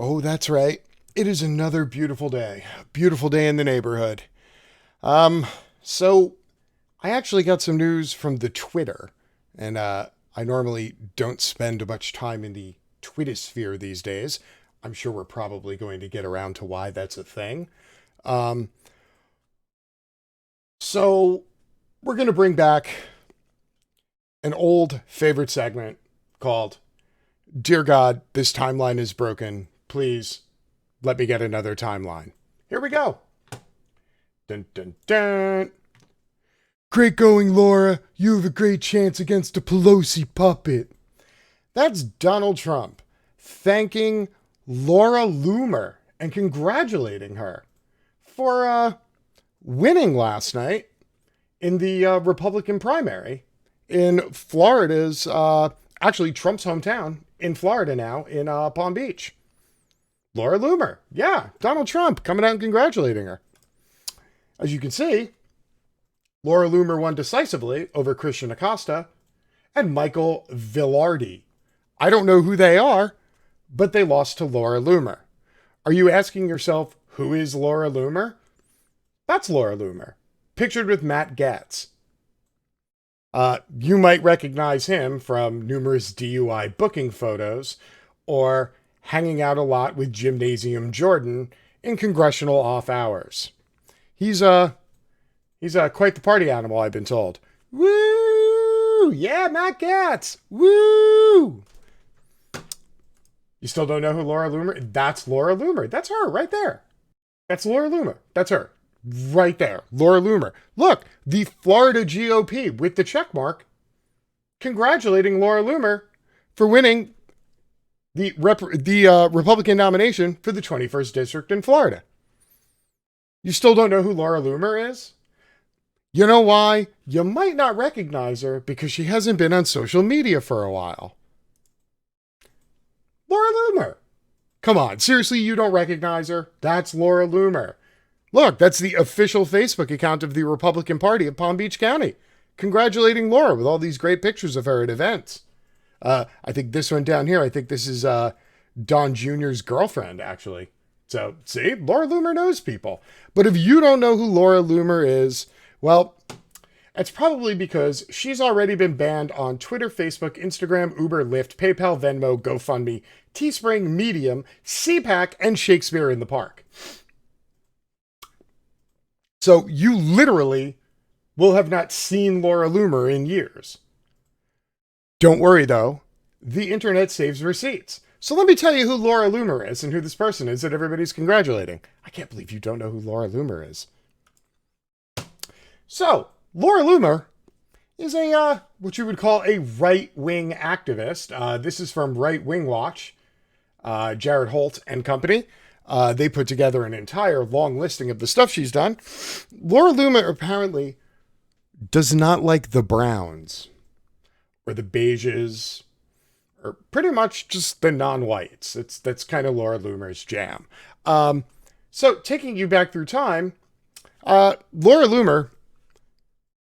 Oh, that's right. It is another beautiful day. Beautiful day in the neighborhood. So I actually got some news from the Twitter, and I normally don't spend much time in the Twittersphere these days. I'm sure we're probably going to get around to why that's a thing. Um, so we're going to bring back an old favorite segment called "Dear God, this timeline is broken. Please let me get another timeline." Here we go. Dun dun dun. Great going, Laura. You have a great chance against a Pelosi puppet. That's Donald Trump thanking Laura Loomer and congratulating her for winning last night in the Republican primary in Florida's, actually Trump's hometown in Florida now, in Palm Beach. Laura Loomer. Yeah, Donald Trump coming out and congratulating her. As you can see, Laura Loomer won decisively over Christian Acosta and Michael Villardi. I don't know who they are, but they lost to Laura Loomer. Are you asking yourself, who is Laura Loomer? That's Laura Loomer, pictured with Matt Gaetz. You might recognize him from numerous DUI booking photos or hanging out a lot with Gymnasium Jordan in congressional off hours. He's quite the party animal, I've been told. Woo! Yeah, Matt Gaetz. Woo! You still don't know who Laura Loomer? That's Laura Loomer. That's her right there. That's Laura Loomer. That's her. Right there. Laura Loomer. Look, the Florida GOP with the check mark congratulating Laura Loomer for winning the Republican nomination for the 21st District in Florida. You still don't know who Laura Loomer is? You know why? You might not recognize her because she hasn't been on social media for a while. Laura Loomer. Come on, seriously, you don't recognize her? That's Laura Loomer. Look, that's the official Facebook account of the Republican Party of Palm Beach County, congratulating Laura with all these great pictures of her at events. I think this one down here, I think this is Don Jr.'s girlfriend, actually. So, see, Laura Loomer knows people. But if you don't know who Laura Loomer is, well, it's probably because she's already been banned on Twitter, Facebook, Instagram, Uber, Lyft, PayPal, Venmo, GoFundMe, Teespring, Medium, CPAC, and Shakespeare in the Park. So you literally will have not seen Laura Loomer in years. Don't worry, though. The internet saves receipts. So let me tell you who Laura Loomer is and who this person is that everybody's congratulating. I can't believe you don't know who Laura Loomer is. So, Laura Loomer is a, what you would call a right-wing activist. This is from Right Wing Watch, Jared Holt and company. They put together an entire long listing of the stuff she's done. Laura Loomer apparently does not like the browns or the beiges or pretty much just the non-whites. That's kind of Laura Loomer's jam. So taking you back through time, Laura Loomer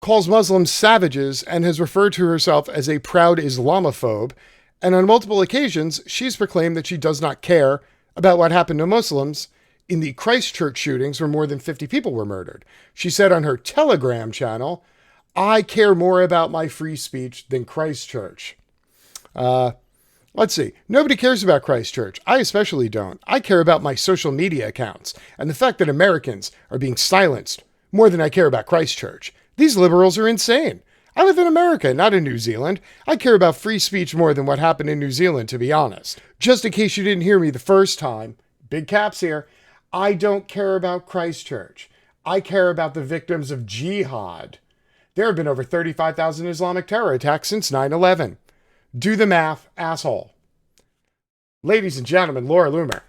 calls Muslims savages and has referred to herself as a proud Islamophobe. And on multiple occasions, she's proclaimed that she does not care about what happened to Muslims in the Christchurch shootings where more than 50 people were murdered. She said on her Telegram channel, "I care more about my free speech than Christchurch." Let's see. Nobody cares about Christchurch. I especially don't. I care about my social media accounts and the fact that Americans are being silenced more than I care about Christchurch. These liberals are insane. I live in America, not in New Zealand. I care about free speech more than what happened in New Zealand, to be honest. Just in case you didn't hear me the first time, big caps here, I don't care about Christchurch. I care about the victims of jihad. There have been over 35,000 Islamic terror attacks since 9/11. Do the math, asshole. Ladies and gentlemen, Laura Loomer.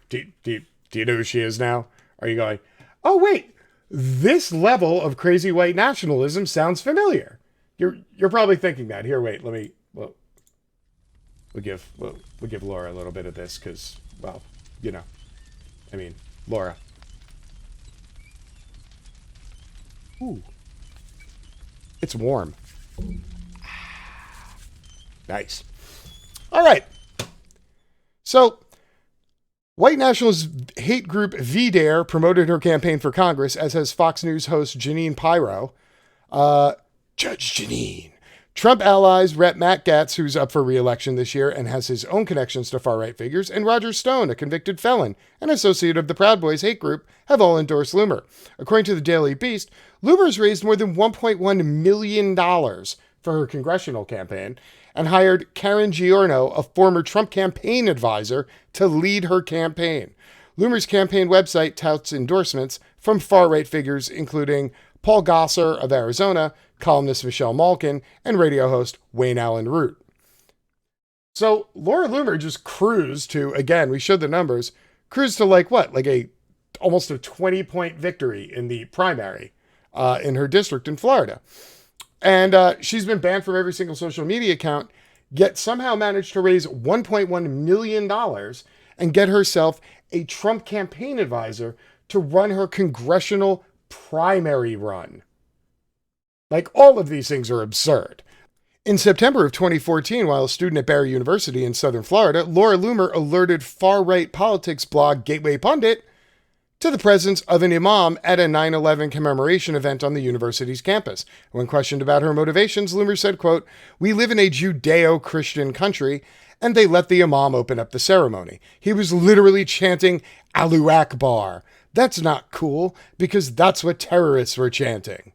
Do you know who she is now? Are you going, oh, wait, this level of crazy white nationalism sounds familiar? You're probably thinking that. Here, wait, we'll give Laura a little bit of this because, well, you know, I mean, Laura. Ooh. It's warm. Nice. All All right. So, white nationalist hate group VDARE promoted her campaign for Congress, as has Fox News host Janine Pirro. Judge Janine. Trump allies Rep. Matt Gaetz, who's up for re-election this year and has his own connections to far-right figures, and Roger Stone, a convicted felon and associate of the Proud Boys hate group, have all endorsed Loomer. According to the Daily Beast, Loomer's raised more than $1.1 million for her congressional campaign and hired Karen Giorno, a former Trump campaign advisor, to lead her campaign. Loomer's campaign website touts endorsements from far-right figures, including Paul Gosar of Arizona, columnist Michelle Malkin, and radio host Wayne Allen Root. So Laura Loomer just cruised to, again, we showed the numbers, cruised to almost a 20-point victory in the primary in her district in Florida. And she's been banned from every single social media account, yet somehow managed to raise $1.1 million and get herself a Trump campaign advisor to run her congressional primary run. Like, all of these things are absurd. In September of 2014, while a student at Barry University in Southern Florida, Laura Loomer alerted far-right politics blog Gateway Pundit to the presence of an imam at a 9/11 commemoration event on the university's campus. When questioned about her motivations, Loomer said, quote, "We live in a Judeo-Christian country, and they let the imam open up the ceremony. He was literally chanting Allahu Akbar. That's not cool, because that's what terrorists were chanting."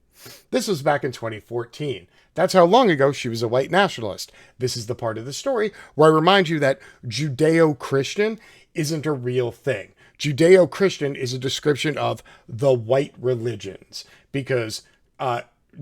This was back in 2014. That's how long ago she was a white nationalist. This is the part of the story where I remind you that Judeo-Christian isn't a real thing. Judeo-Christian is a description of the white religions, because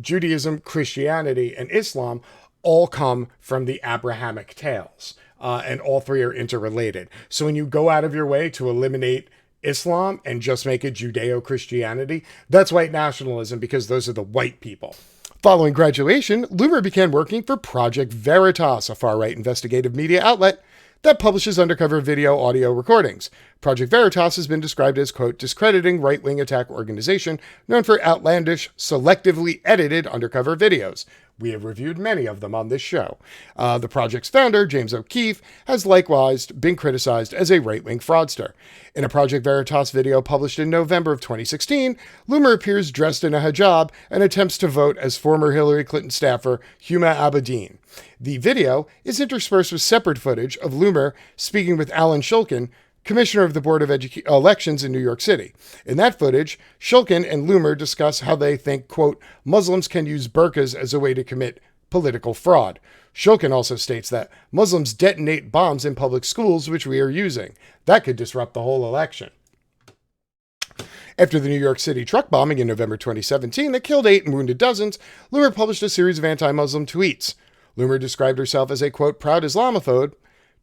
Judaism, Christianity, and Islam all come from the Abrahamic tales, and all three are interrelated. So when you go out of your way to eliminate Islam and just make it Judeo-Christianity, that's white nationalism, because those are the white people. Following graduation, Loomer began working for Project Veritas, a far-right investigative media outlet that publishes undercover video audio recordings. Project Veritas has been described as, quote, discrediting right-wing attack organization known for outlandish, selectively edited undercover videos. We have reviewed many of them on this show. The project's founder, James O'Keefe, has likewise been criticized as a right-wing fraudster. In a Project Veritas video published in November of 2016, Loomer appears dressed in a hijab and attempts to vote as former Hillary Clinton staffer Huma Abedin. The video is interspersed with separate footage of Loomer speaking with Alan Shulkin, commissioner of the Board of Elections in New York City. In that footage, Shulkin and Loomer discuss how they think, quote, Muslims can use burqas as a way to commit political fraud. Shulkin also states that Muslims detonate bombs in public schools, which we are using. That could disrupt the whole election. After the New York City truck bombing in November 2017 that killed 8 and wounded dozens, Loomer published a series of anti-Muslim tweets. Loomer described herself as a, quote, proud Islamophobe,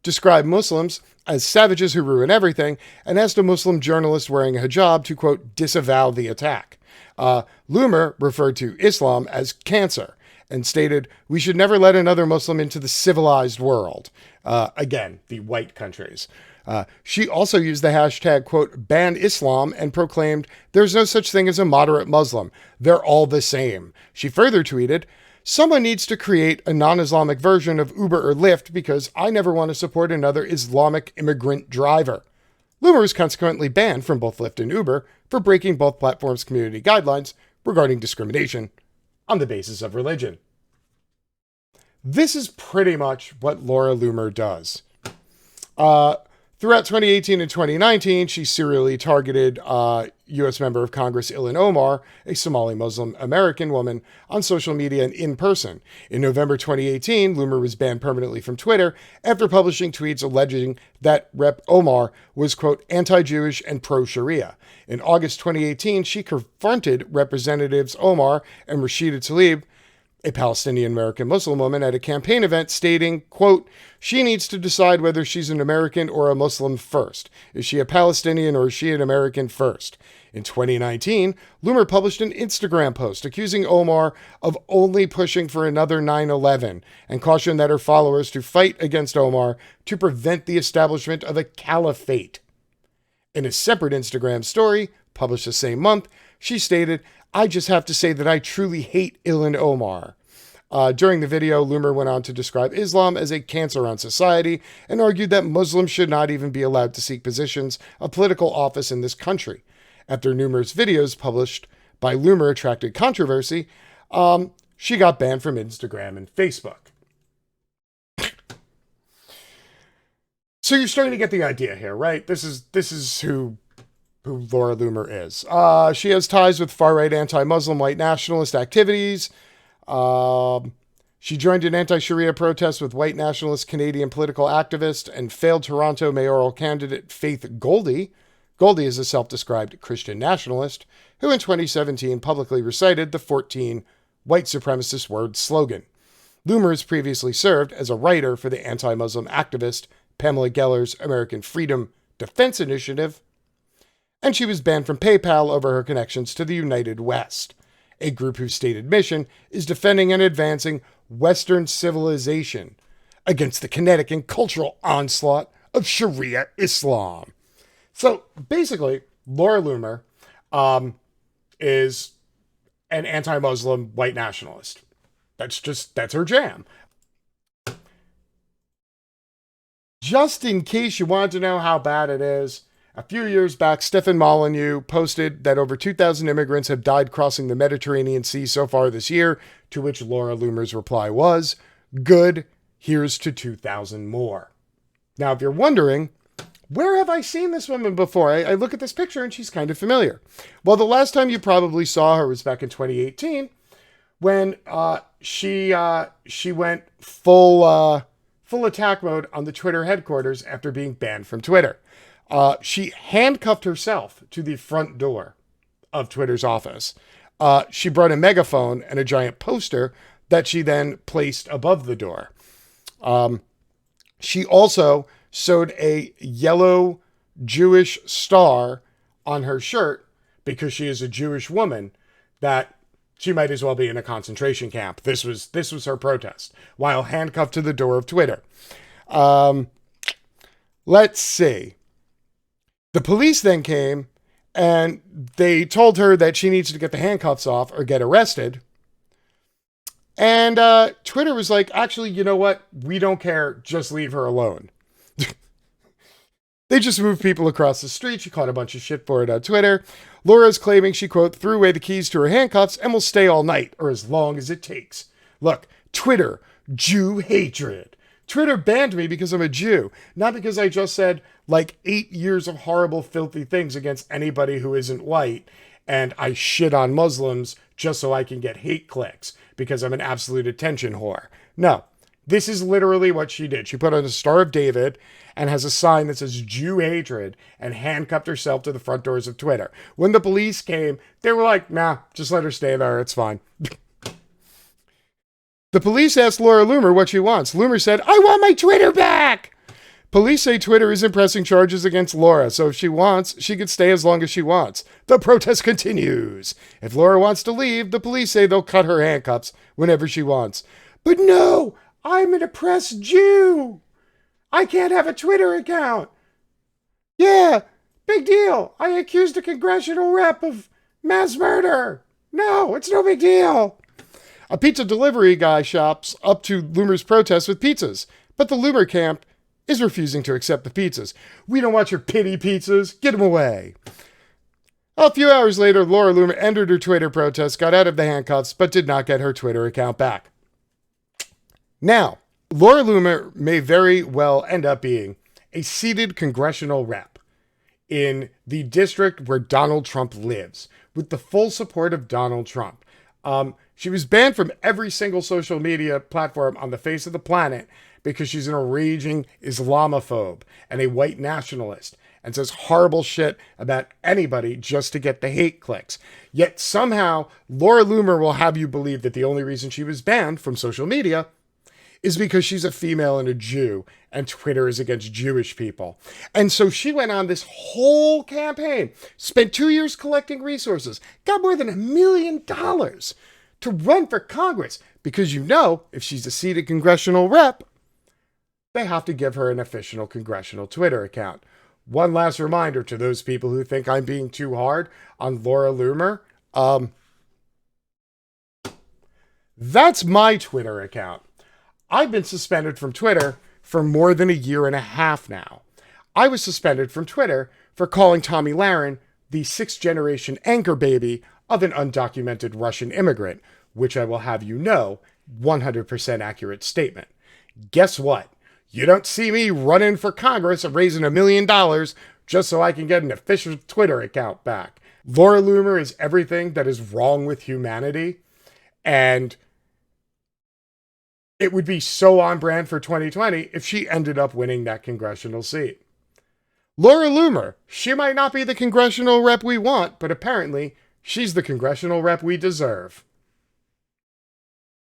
described Muslims as savages who ruin everything, and asked a Muslim journalist wearing a hijab to, quote, disavow the attack. Loomer referred to Islam as cancer and stated, we should never let another Muslim into the civilized world. Again, the white countries. She also used the hashtag, quote, ban Islam, and proclaimed, there's no such thing as a moderate Muslim. They're all the same. She further tweeted, someone needs to create a non-Islamic version of Uber or Lyft because I never want to support another Islamic immigrant driver. Loomer was consequently banned from both Lyft and Uber for breaking both platforms' community guidelines regarding discrimination on the basis of religion. This is pretty much what Laura Loomer does. Throughout 2018 and 2019, she serially targeted U.S. Member of Congress Ilhan Omar, a Somali Muslim American woman, on social media and in person. In November 2018, Loomer was banned permanently from Twitter after publishing tweets alleging that Rep. Omar was, quote, anti-Jewish and pro-Sharia. In August 2018, she confronted Representatives Omar and Rashida Tlaib, a Palestinian-American Muslim woman, at a campaign event stating, quote, she needs to decide whether she's an American or a Muslim first. Is she a Palestinian or is she an American first? In 2019, Loomer published an Instagram post accusing Omar of only pushing for another 9/11 and cautioned that her followers to fight against Omar to prevent the establishment of a caliphate. In a separate Instagram story, published the same month, she stated, I just have to say that I truly hate Ilhan Omar. During the video, Loomer went on to describe Islam as a cancer on society and argued that Muslims should not even be allowed to seek positions of political office in this country. After numerous videos published by Loomer attracted controversy, she got banned from Instagram and Facebook. So you're starting to get the idea here, right? This is who Laura Loomer is. She has ties with far-right anti-Muslim white nationalist activities. She joined an anti-Sharia protest with white nationalist Canadian political activist and failed Toronto mayoral candidate Faith Goldie. Goldie is a self-described Christian nationalist who in 2017 publicly recited the 14 white supremacist word slogan. Loomer has previously served as a writer for the anti-Muslim activist Pamela Geller's American Freedom Defense Initiative, and she was banned from PayPal over her connections to the United West, a group whose stated mission is defending and advancing Western civilization against the kinetic and cultural onslaught of Sharia Islam. So basically, Laura Loomer is an anti-Muslim white nationalist. That's her jam. Just in case you wanted to know how bad it is, a few years back, Stefan Molyneux posted that over 2,000 immigrants have died crossing the Mediterranean Sea so far this year, to which Laura Loomer's reply was, "Good, here's to 2,000 more." Now, if you're wondering, where have I seen this woman before? I look at this picture and she's kind of familiar. Well, the last time you probably saw her was back in 2018 when she went full attack mode on the Twitter headquarters after being banned from Twitter. She handcuffed herself to the front door of Twitter's office. She brought a megaphone and a giant poster that she then placed above the door. She also sewed a yellow Jewish star on her shirt because she is a Jewish woman that she might as well be in a concentration camp. This was her protest while handcuffed to the door of Twitter. Let's see. The police then came and they told her that she needs to get the handcuffs off or get arrested. And Twitter was like, actually, you know what? We don't care. Just leave her alone. They just moved people across the street. She caught a bunch of shit for it on Twitter. Laura's claiming she, quote, threw away the keys to her handcuffs and will stay all night or as long as it takes. Look, Twitter, Jew hatred. Twitter banned me because I'm a Jew, not because I just said like 8 years of horrible, filthy things against anybody who isn't white, and I shit on Muslims just so I can get hate clicks because I'm an absolute attention whore. No, this is literally what she did. She put on a Star of David and has a sign that says Jew hatred and handcuffed herself to the front doors of Twitter. When the police came, they were like, nah, just let her stay there. It's fine. The police asked Laura Loomer what she wants. Loomer said, I want my Twitter back. Police say Twitter isn't pressing charges against Laura, so if she wants, she can stay as long as she wants. The protest continues. If Laura wants to leave, the police say they'll cut her handcuffs whenever she wants. But no, I'm an oppressed Jew. I can't have a Twitter account. Yeah, big deal. I accused a congressional rep of mass murder. No, it's no big deal. A pizza delivery guy shops up to Loomer's protest with pizzas, but the Loomer camp is refusing to accept the pizzas. We don't want your pity pizzas. Get them away. A few hours later, Laura Loomer entered her Twitter protest, got out of the handcuffs, but did not get her Twitter account back. Now, Laura Loomer may very well end up being a seated congressional rep in the district where Donald Trump lives, with the full support of Donald Trump. She was banned from every single social media platform on the face of the planet because she's an raging Islamophobe and a white nationalist and says horrible shit about anybody just to get the hate clicks. Yet somehow Laura Loomer will have you believe that the only reason she was banned from social media is because she's a female and a Jew and Twitter is against Jewish people. And so she went on this whole campaign, spent 2 years collecting resources, got more than $1 million to run for Congress because, you know, if she's a seated congressional rep, they have to give her an official congressional Twitter account. One last reminder to those people who think I'm being too hard on Laura Loomer. That's my Twitter account. I've been suspended from Twitter for more than a year and a half now. I was suspended from Twitter for calling Tommy Lahren the sixth-generation anchor baby of an undocumented Russian immigrant, which I will have you know, 100% accurate statement. Guess what? You don't see me running for Congress and raising $1 million just so I can get an official Twitter account back. Laura Loomer is everything that is wrong with humanity, and it would be so on brand for 2020 if she ended up winning that congressional seat. Laura Loomer, she might not be the congressional rep we want, but apparently she's the congressional rep we deserve.